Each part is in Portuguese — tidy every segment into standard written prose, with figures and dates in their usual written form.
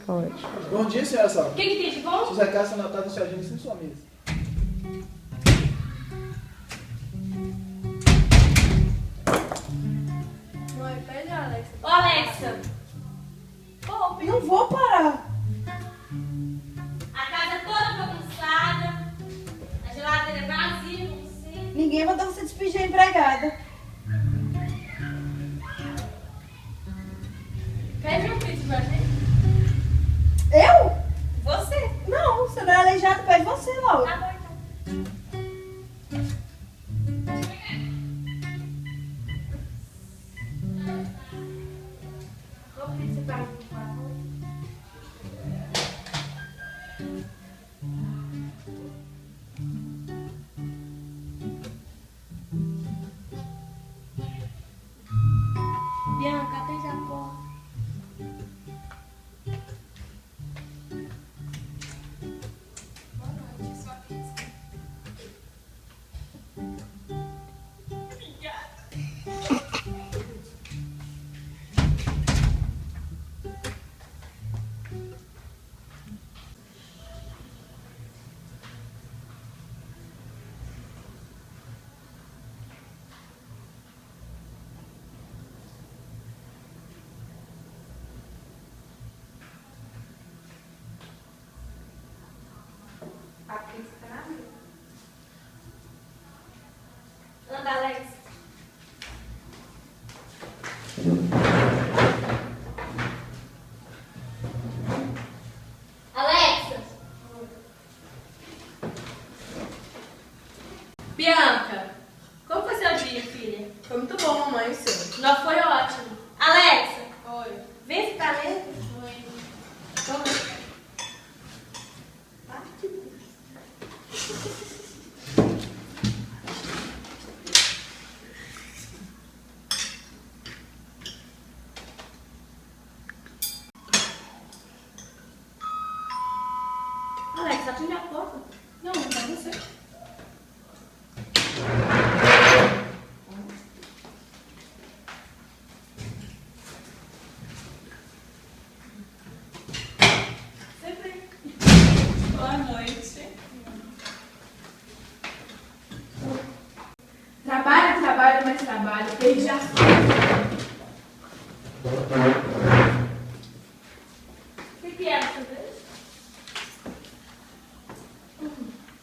Pode. Bom dia, senhora Sal. O que tem de bom? Seus recados são anotados no seu agenda em sua mesa. Mãe, pede a Alexa. Ô, Alexa. Não vou parar. A casa toda bagunçada. A geladeira é vazia, como sempre. Ninguém mandou você despedir a empregada. Pede um pizza pra gente. Eu? Você. Não, você não é aleijado, pede você logo. Tá bom, então. Qual pizza pra mim, por favor? Bianca, atende a porta. Anda, Alex. Alexa. Bianca, como foi seu dia, filha? Foi muito bom, mamãe, o seu. Não, foi ótimo. Alexa, Oi. vê se tá lendo. Oi. Toma. Alex, atende a porta. Não, não é você. Sempre. Boa noite. Trabalho, trabalho, mais trabalho. Perdi a O que é essa vez?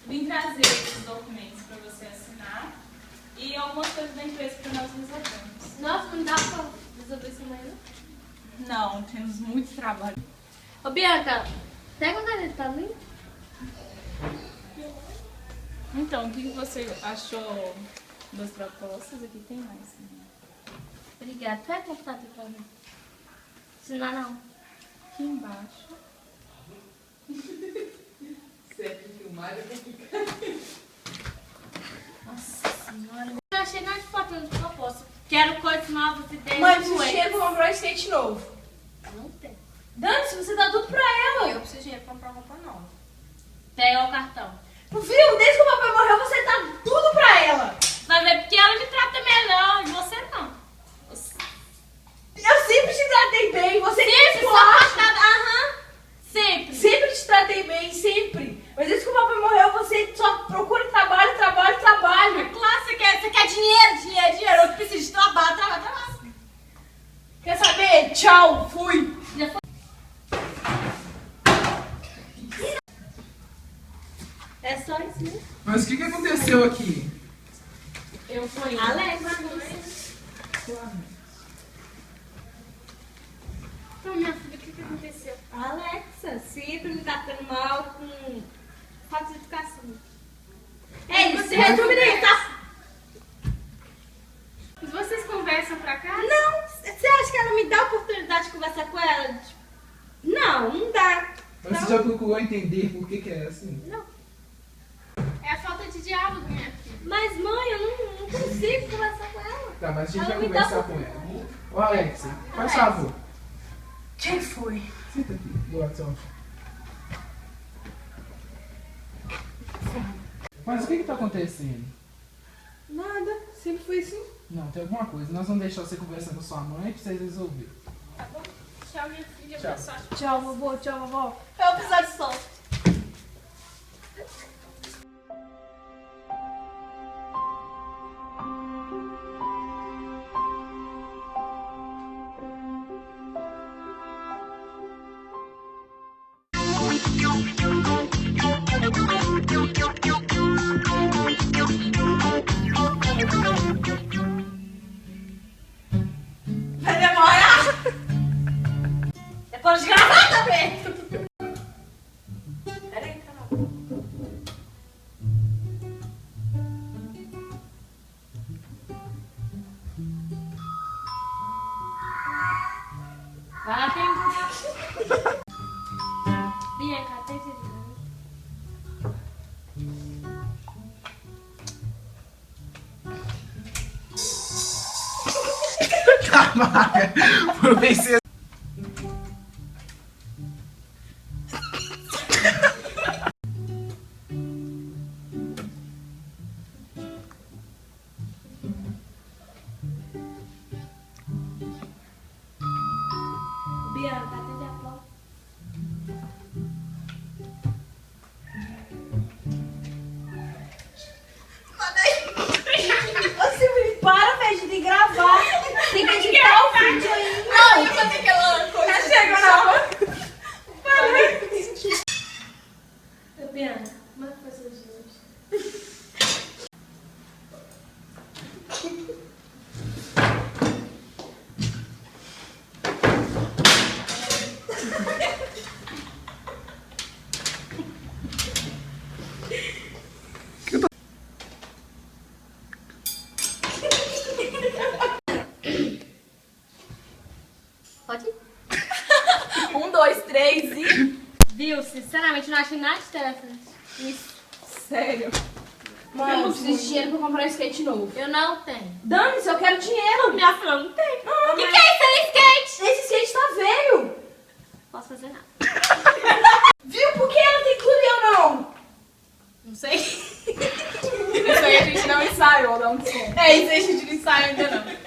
Vim trazer esses documentos para você assinar e algumas coisas da empresa para nós resolvermos. Nossa, não dá pra resolver isso amanhã? Não, temos muito trabalho. Ô, Bianca, pega uma caneta pra mim. Então, o que você achou das propostas? Aqui tem mais. Né? Obrigada. Pega o computador pra mim. Assinar não. Aqui embaixo. Sempre filmar é complicado. Nossa senhora. Eu achei nas fotos de propósito. Quero coisas novas, ideias. Mãe, preciso de dinheiro pra comprar um skate novo. Não tem. Dani, se você dá tudo pra ela. Eu preciso de dinheiro pra comprar roupa nova. Pega o cartão. Meu filho, desde que o papai morreu, você dá tudo pra ela. Vai ver porque ela me trata melhor e você não. Eu sempre te tratei bem, você Sempre, mesmo só acha. passada. Aham. Sempre. Sempre te tratei bem, sempre. Mas desde que o papai morreu, você só procura trabalho, trabalho, trabalho. Claro, você quer dinheiro, dinheiro, dinheiro. Eu preciso de trabalho, trabalho, trabalho. Quer saber? Tchau, fui. Já foi. É só isso, né? Mas o que aconteceu aqui? Eu fui. Alex, então, minha filha, o que aconteceu? Alexa, sempre me tratando mal com falta de educação. Ei, você resume daí, tá? Vocês conversam pra cá? Não, você acha que ela me dá a oportunidade de conversar com ela? Tipo, não, não dá. Mas você já procurou entender por que é assim? Não. É a falta de diálogo, minha filha. Mas, mãe, eu não consigo conversar com ela. Tá, mas a gente Ela vai me dá conversar com ela. Ô, Alex, faz favor. Quem foi? Senta aqui, do lado do seu chão. Mas o que tá acontecendo? Nada, sempre foi assim. Não, tem alguma coisa. Nós vamos deixar você conversar com sua mãe pra vocês resolverem. Tá bom? Tchau. Tchau, minha filha. Tchau. Boa sorte. Tchau, vovô. Tchau, vovó. É o episódio só. Vai demorar? Depois de gravar também. Peraí, caramba. Vai lá, quem? Bia, cadê esse dinheiro? Caraca, por ver se... Bianca, atende a porta. Você para, velho, de gravar. Tem que editar o vídeo aí. Não, eu fazer aquela coisa. Já chegou na hora. Bianca, como é que foi seu dia hoje? Pode ir? 1, 2, 3 e... Viu? Sinceramente, não achei nada interessante. Isso. Sério. Mano, eu não preciso de dinheiro pra comprar um skate novo. Eu não tenho. Dane-se, eu quero dinheiro. Minha filha não tem. Ah, O que é isso aí, skate? Esse skate tá velho. Posso fazer nada. Viu? Por que ela tem tudo e eu não? Não sei. Isso aí a gente não ensaiou, dá um desconto. É, isso aí a gente não ensaia ainda não.